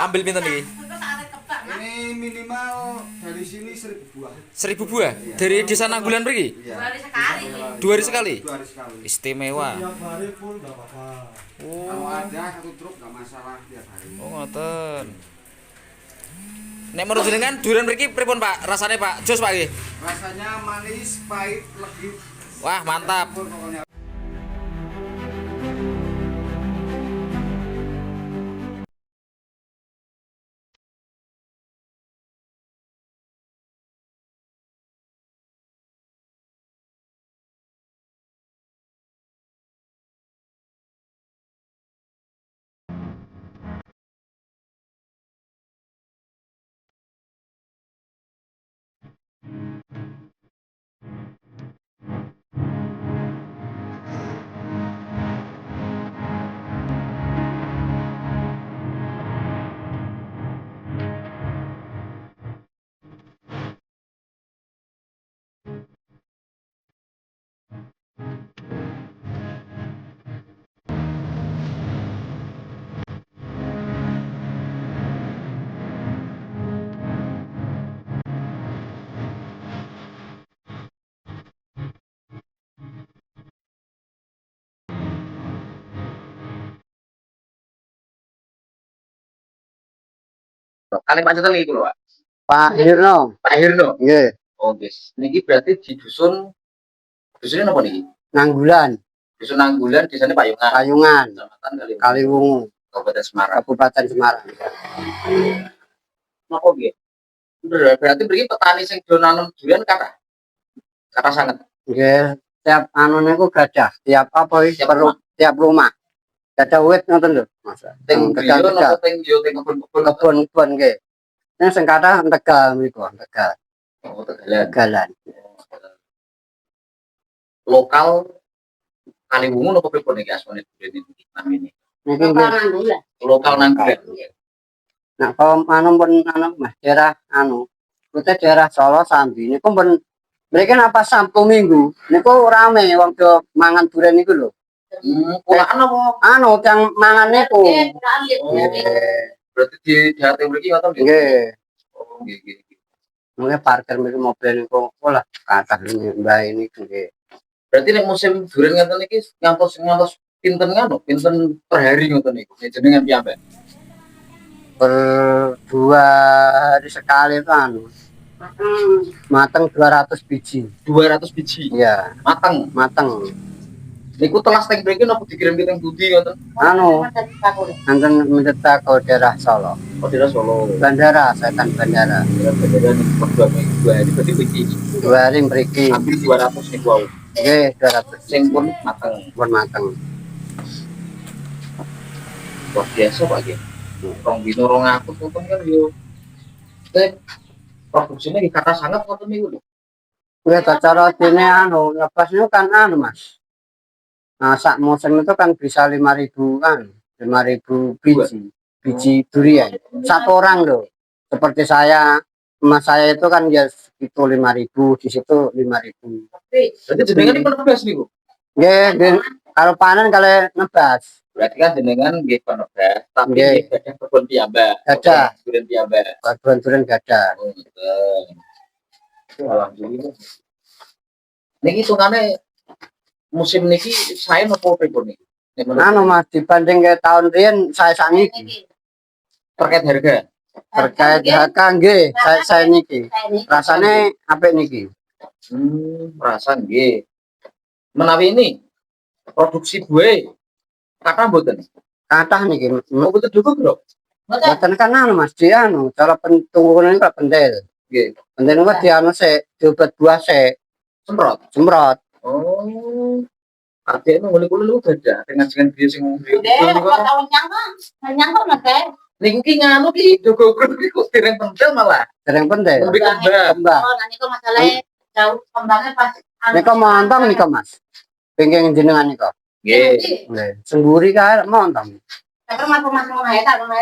ambil pinten iki? Ini minimal dari sini 1000 buah. 1000 buah Iya. dari desa Nanggulan mriki? Iya. 2 hari sekali. 2 hari sekali. Istimewa. Tiap hari full enggak apa-apa. Kalau Oh, ada satu truk nggak masalah tiap hari. oh ngoten. Nek menurut jenengan durian mriki pripun, Pak? Rasane, Pak? Jos, Pak nggih. Rasanya manis, pahit, legit. Wah, mantap. Pokoknya. Kali panceten iki lho, Pak. Pak Hirno, Pak Hirno. nggih, Oh, guys. Niki berarti di dusun apa niki? Nanggulan, Dusun Nanggulan, desane Payungan. Payungan, Kecamatan Kaliwungu, Kabupaten Semarang. Kabupaten Semarang. Napa nggih? Berarti mriki petani sing do nanem durian kathah. Kathah sanget. Nggih, tiap anu niku gadah, tiap apa wis Tiap perlu tiap rumah. Gadah wit ngoten lho, Mas. Teng griya Tegal-tegal napa teng kebun-kebun. kebon-kebon nggih. Ning sing kathah Tegal niku, Tegal, Oh, Tegalan. Tegalan. Lokal Kaliwungu napa pripun iki asmane durian iki namine? Niki nggih. Lokal Nanggulan. Nah, kalau anu pun anu Mas, daerah anu, kita daerah Solo Sambi niku pun mereka apa Sabtu Minggu niku rame wong do mangan durian niku lho. Kulaan apa? Anu yang mangan niku. Berarti di daerah mriki ngoten nggih. Nggih. Oh, nggih nggih. Mulai parkir mereka mobil niku olah kathah mbah ini nggih. Berarti nek musim durian ngoten iki ngantos pinten ngono, pinten per hari ngoten niku. Nek jenengan piyambak. Per 2 hari sekali itu anu. Mateng 200 biji. 200 biji. Iya, Mateng. mateng. Niku telas teng mriki napa dikirim ke teng Budi ngoten? Anu, nanten mendetak ke daerah Solo. Oh, daerah Solo. Bandara, setan bandara. Daerah niku per 2 hari berarti biji 2 hari mriki. hampir 200 niku wau. Nggih, 200 Sing pun mateng. pun mateng. Luar biasa Pak nggih. Rong dino 200 ngoten kan yo. Teh produksinya iki kata sangat ngoten niku lho. Nggih, cara dene anu, lepas itu kan anu, Mas. Nah, sak musim itu kan bisa 5.000 kan, 5.000 biji, biji durian. Satu orang loh. Seperti saya, emas saya itu kan ya itu 5.000, di situ 5.000. Berarti jenengan iki penebas niku. Nggih, nggih. Kalau panen kalau nebas. Berarti kan jenengan nggih penebas, tapi Nggih. nggih gadah kebun piyambak. Gadah. Durian piyambak. Durian gak ada. Oh, betul. Alhamdulillah. Niki hitungane musim niki saya nopo pripun niki? Nek menurut Anu Mas, dibanding ke tahun rian saya saniki. terkait harga. Terkait harga nggih, saya niki. Rasanya apik niki. Rasa nggih. Menawi ini produksi buah kata mboten. Kathah niki. Oh, betul juga, Bro. Boten kan anu Mas, dia anu, cara pentunggungan ini pentil. Nggih. Pentil itu dia anu diobat buah Semprot. semprot. Oh. Adek nang ngene kula lu beda dengan dia sing niku ki nganu ki jogo niku dereng pentil malah. Dereng pentil. Lebih kembang. Kembang. Niku masalahnya jauh kembangnya pas Niko montong niko Mas. Pengking jenengan niko. Nggih. Nggih. Semburi kae montong. Tapi masuk-masuk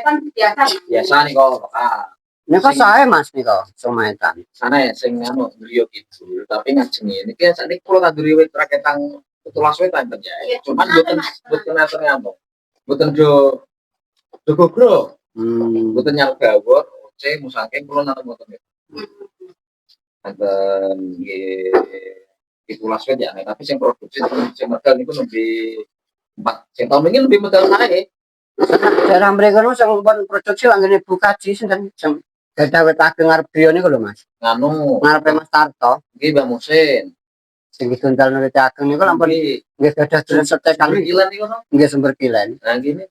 kan biasa. Biasa nih kok lokal. Niko saya Mas niko sumaetan. Sana sing anu griya gitu. Tapi ngajenge niki sakniki kula tanduri wit raketang 17 wetan ya. Cuman mboten enten anu. Mboten do gogro. Mboten nyal gawur, oce musake kula nanam mboten. Enten nggih pitulas wit ya, tapi sing produksi sing medal niku nembe 4. Sing tahun ini lebih medal sae. Daerah mereka nu sing pun produksi langgene Bu Kaji sinten sing gadah wit ageng ngarep griya niku lho Mas. Nganu, Ngarepe Mas Tarto nggih Mbak Musin. sing ditundal wit ageng niku lampun nggih gadah duren setekan Kilan niku no. nggih sumber kilen. Nah gini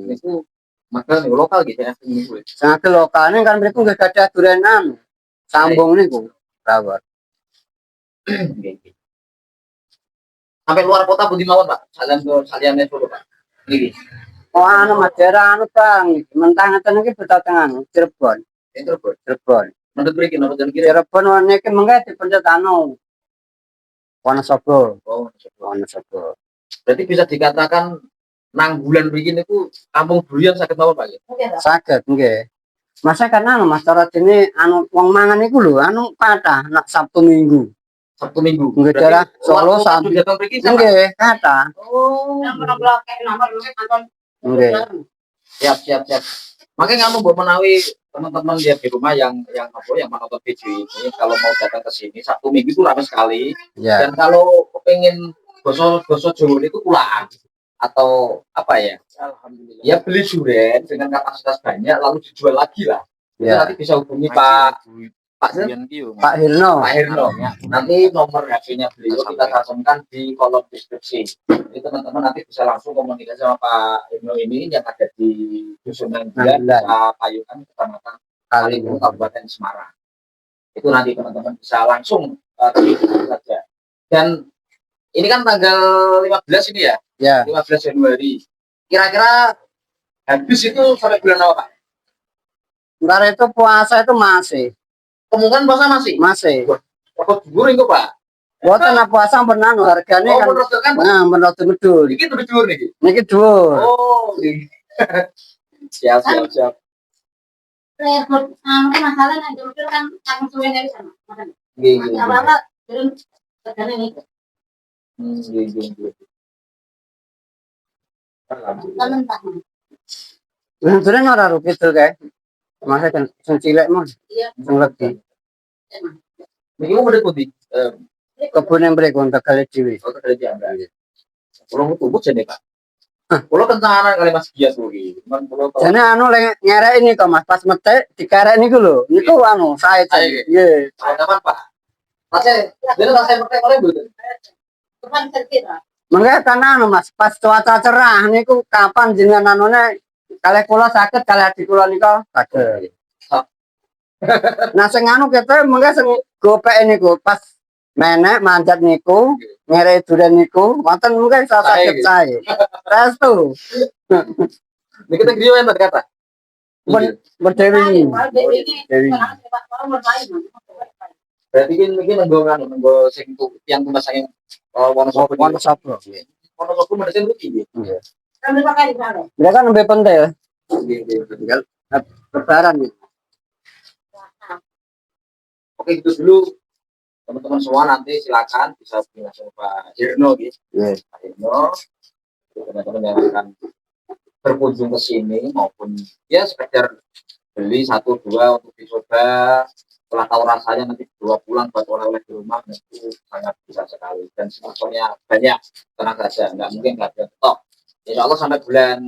niku medal niku lokal gitu ya niku. Sangat lokal kan mereka nggih gadah durenan sambung niku rawat. Sampai luar kota Budi mawon Pak, saliyane Solo Pak. Nggih. Oh anu Mas daerah anu Bang, mentang ngeten iki Betatengan Cirebon. Cirebon. Menurut mriki napa jeneng kira? Cirebon niki mengke dipencet anu Wonosobo. Oh, Wonosobo. berarti bisa dikatakan nang bulan mriki niku kampung durian saged mawon Pak. Saged nggih. Masa karena anu Mas cara dene anu wong mangan iku lho anu kathah nak Sabtu Minggu. Sabtu Minggu. Nggih daerah Solo sampai datang mriki sama. nggih kathah. Oh, Nomor blok nomor kantor. Nggih. siap. Makanya kamu buat menawi teman-teman lihat di rumah yang menonton video ini kalau mau datang ke sini Sabtu Minggu itu ramai sekali. Ya. Dan kalau kepengen boso Jawa itu kulaan atau apa ya? Alhamdulillah. Ya beli durian dengan kapasitas banyak lalu dijual lagi lah. Itu Ya. nanti bisa hubungi Pak Hirno. Nanti nomor HP-nya beliau kita cantumkan di kolom deskripsi. Jadi teman-teman nanti bisa langsung komunikasi sama Pak Hirno ini yang ada di Dusun Nanggilan, Desa Payungan, Kecamatan Kaligunung, Kabupaten Semarang. Itu nanti teman-teman bisa langsung saja. Dan ini kan tanggal 15 ini ya? Ya. 15 Januari. Kira-kira habis itu sampai bulan apa Pak? Ntar itu puasa itu masih. Kemungkinan puasa masih? Masih. Apa dhuwur itu Pak? Boten puasa benar harganya kan. Menurut kan? Nah, menurut medul. Iki tuh dhuwur niki. Niki dhuwur. Oh, siap. Masalah nek jujur kan langsung suwe dari sana. Nggih. Apa-apa turun tegane ini. Nggih. Alhamdulillah. Mentah. Sebenarnya ora rugi tuh kayak. Masa kan sing cilik mah Iya. sing lebih. Niki mau putih. Kebun yang mereka untuk kali ciwi. Oh, kerja diambil. Pulau tubuh jadi Pak. Pulau kencangan kali Mas Gias lagi. Cuman pulau Jadi anu nyerek ini kok Mas pas mete dikarek niku lho. Niku anu saya cek. Nggih. kapan Pak? Masih, jadi saya pakai oleh betul. Tuhan terkira. Mengke kan anu Mas pas cuaca cerah niku kapan jenengan anune kalih kula saged kalih adik kula nika saged. Nah sing anu kete mengke sing gopek niku pas menek manjat niku ngerek duren niku wonten mengke saged sae. Restu. Niki teh griyo yang berkata. Berdewi. Dewi. Berarti ini nenggo sing yang tumbas yang Wonosobo. Wonosobo. Wonosobo mesin rugi. Kami pakai di sana. Mereka lebih penting. Tinggal Lebaran nih. Oke itu dulu teman-teman semua nanti silakan bisa langsung Pak Hirno gitu. Pak Hirno teman-teman yang akan berkunjung ke sini maupun ya sekedar beli 1-2 untuk dicoba setelah tahu rasanya nanti bawa pulang buat oleh-oleh di rumah itu sangat bisa sekali dan sponsornya banyak tenang saja nggak mungkin nggak ada stok. Insya Allah sampai bulan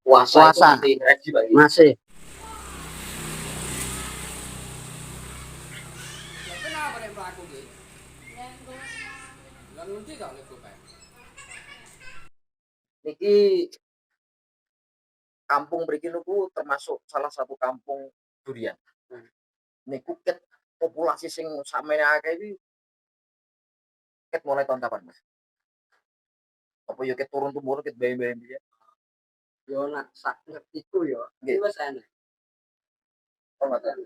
puasa. Itu masih ready Pak. Masih. Niki kampung mriki niku termasuk salah satu kampung durian. Niku ket populasi sing samene akeh iki ket mulai tahun kapan, Mas? Apa yo ket turun temurun ket bae-bae ya? Yo nak sak ngertiku yo. Iki wis enak. Oh, ngoten.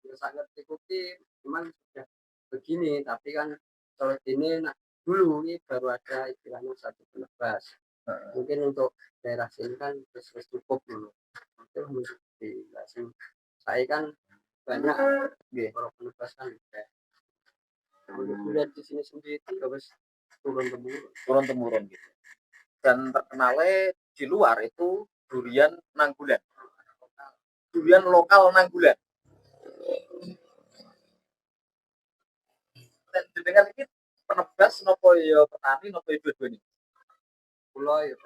Yo sak ngertiku ki cuman sudah begini tapi kan kalau ini nak dulu ini baru ada istilahnya satu penebas. Mungkin untuk daerah sini kan wis cukup dulu. Itu untuk di sini. Saya kan banyak para penebas kan kayak lihat di sini sendiri itu wis turun temurun Turun temurun gitu. Dan terkenalnya di luar itu durian Nanggulan. Durian lokal Nanggulan. Dan jenengan iki penebas napa ya petani napa ya dua-duanya? Pulau ya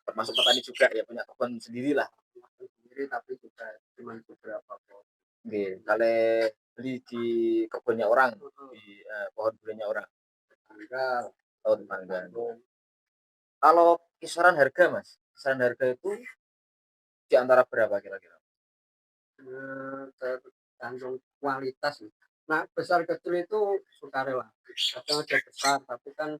Termasuk petani juga ya, punya kebun sendiri lah. sendiri, tapi juga cuma beberapa pohon. Nggih, kale beli di kebunnya orang, di pohon duriannya orang. Tanggal Oh, tetangga. Kalau kisaran harga, Mas, kisaran harga itu di antara berapa kira-kira? tergantung kualitas. Nah, besar kecil itu sukarela. Kadang ada besar, tapi kan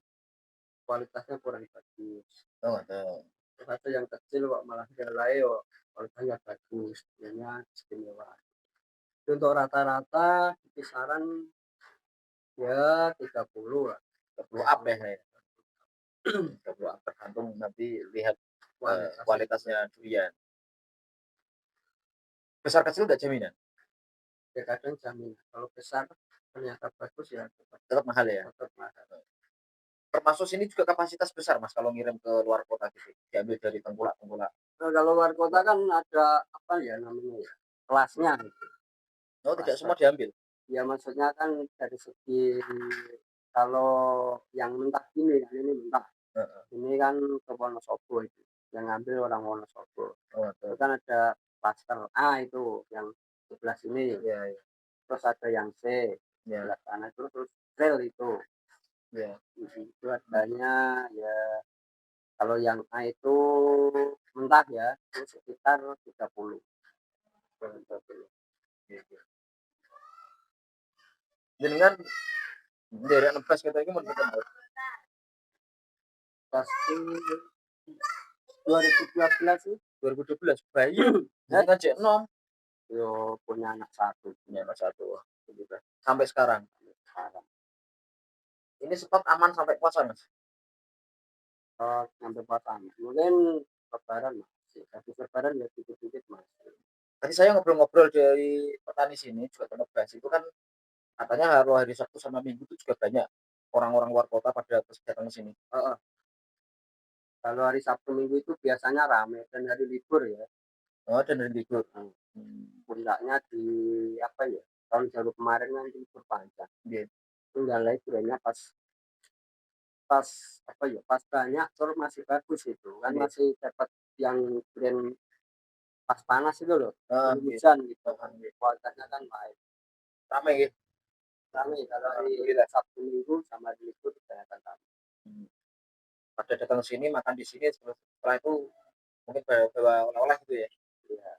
kualitasnya kurang bagus. Oh, ada. Terus ada yang kecil kok malah nilai kok kualitasnya bagus, jadinya istimewa. Itu untuk rata-rata kisaran ya 30 lah. 30 up ya saya. 30 up tergantung nanti lihat kualitasnya durian. Besar kecil enggak jaminan? Ya kadang jaminan. Kalau besar ternyata bagus ya Tetap mahal ya. tetap mahal. Termasuk sini juga kapasitas besar, Mas, kalau ngirim ke luar kota gitu. Diambil dari tengkulak-tengkulak. Nah, kalau luar kota kan ada apa ya namanya ya kelasnya gitu. Oh, tidak semua diambil. Ya maksudnya kan dari segi kalau yang mentah ini kan ini mentah. Ini kan ke Wonosobo itu. Yang ngambil orang Wonosobo. Oh, Itu kan ada klaster A itu yang sebelah sini. ya, ya. Terus ada yang C Ya. sebelah sana terus rel itu. Ya. Itu harganya ya kalau yang A itu mentah ya itu sekitar 30. Jenengan dari nebas kita ini menurut Pasti 2012 sih 2012 bayi jenengan cek nom yo punya anak satu punya anak satu sampai sekarang. Ini sempat aman sampai puasa, Mas. sampai pasang mungkin lebaran masih tapi lebaran ya dikit-dikit masih. Tadi saya ngobrol-ngobrol dari petani sini juga penebas itu kan katanya hari Sabtu sama Minggu itu juga banyak orang-orang luar kota pada datang ke sini. Kalau hari Sabtu Minggu itu biasanya ramai dan hari libur ya. Oh, dan dari libur. Puncaknya di apa ya tahun baru kemarin kan libur panjang. Iya. Tinggal liburnya pas apa ya pas banyak terus masih bagus itu kan Iya. masih dapat yang brand pas panas itu loh Iya. hujan gitu kan kualitasnya kan baik Ramai gitu. kami kalau hari Sabtu Minggu sama di libur kelihatan ramai. Pada datang ke sini makan di sini setelah itu mungkin bawa oleh-oleh gitu ya. Iya.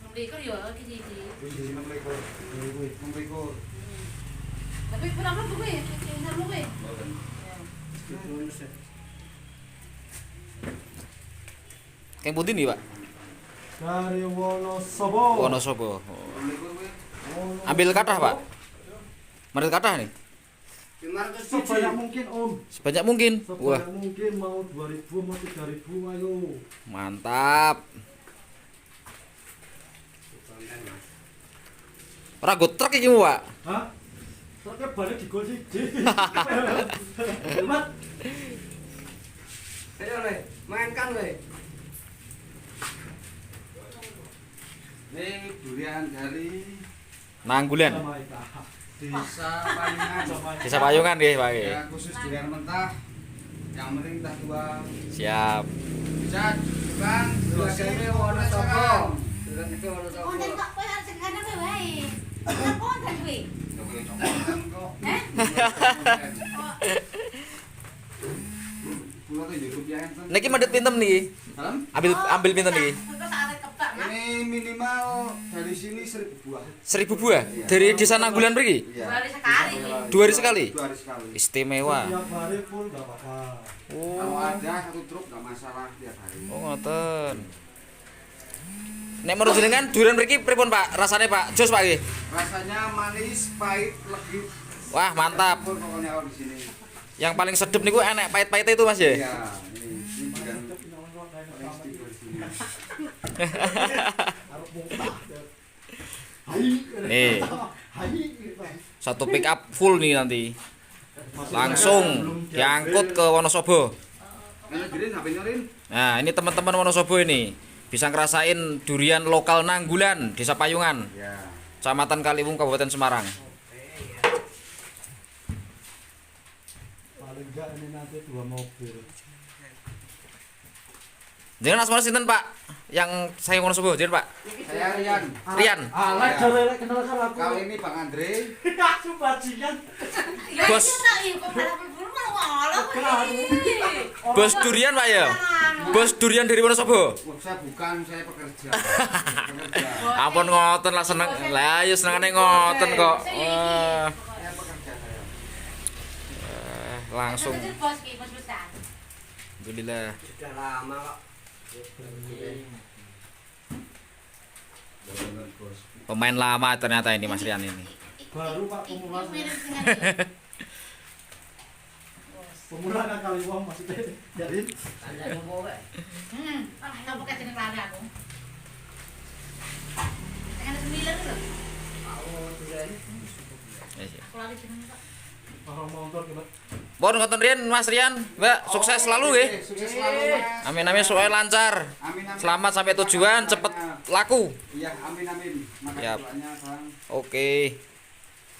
Membelikan ya di sini. Memikul. Tapi berapa tuh gue? Sama gue. Kayak putih nih, Pak. Dari Wonosobo. Wonosobo. Ambil kathah, Pak. Merit kathah nih. Sebanyak mungkin Om. Sebanyak mungkin. Wah, Sebanyak mungkin mau 2.000 mau 3.000 ayo. mantap. Ora go truk iki, Pak. Hah? Truknya balik di gol siji. Mat. Ayo le, mainkan le. Ini durian dari Nanggulan. Desa Payungan. Desa Payungan nggih, Pak. Ya, khusus durian mentah. Yang penting tak tua. Siap. Bisa bukan dua sini Wonosobo. Konten kok kowe harus kadang kowe wae. Konten kowe. Pulau tuh YouTube ya kan? Niki medhit pinten niki? Ambil pinten niki? Ini minimal dari sini 1000 buah. 1000 buah dari desa Nanggulan mriki? Iya. Hari sekali. 2 hari sekali. 2 hari sekali. Istimewa. Tiap hari pun enggak apa-apa. Kalau Oh, ada satu truk nggak masalah tiap hari. oh ngoten. Nek menurut jenengan durian mriki pripun, Pak? Rasane, Pak? Jos, Pak nggih. Rasanya manis, pahit, legit. Wah, mantap. Campur pokoknya kalau di sini. Yang paling sedep niku enek pahit-pahitnya itu, Mas ya? Iya, ini bukan paling istimewa di sini. Arep muntah. Hai. Nih, Hai. satu pick up full nih nanti. langsung diangkut ke Wonosobo. Enak Rin, HP-nya Rin. Nah, ini teman-teman Wonosobo ini bisa ngerasain durian lokal Nanggulan, Desa Payungan, Ya. Kecamatan Kaliwung, Kabupaten Semarang. Paling enggak ini nanti 2 mobil. Jangan asmara sinten, Pak? Yang saya Wonosobo, jenengan, Pak? Saya Rian. Rian. Alek jare kenal karo aku. Kali ini Bang Andre. Aku bajingan. Ya Bos. iya tak iya kok malah berburu malah ngolah. Bos durian, Pak ya? Bos durian dari Wonosobo. Wah, saya bukan, saya pekerja. Ampun ngoten lah seneng. Lah ya senengane ngoten kok. Saya pekerja saya. Langsung. Bos ki bos besar. Alhamdulillah. Sudah lama kok. Pemain lama ternyata ini Mas Rian ini. Baru Pak pemula. Mirip dengan Pemula kan kali wong maksudnya. Jadi ah kamu kasih nek lari aku. Ada 9 lho. Aku lari jenenge Pak. orang motor kita. Bon ngoten Rian Mas Rian, Mbak, sukses selalu nggih. Sukses selalu, Mas. Amin amin supaya lancar. Amin, amin. Selamat sampai tujuan, cepet laku. Iya, amin amin. Makasih Yap. doanya, Bang. Oke.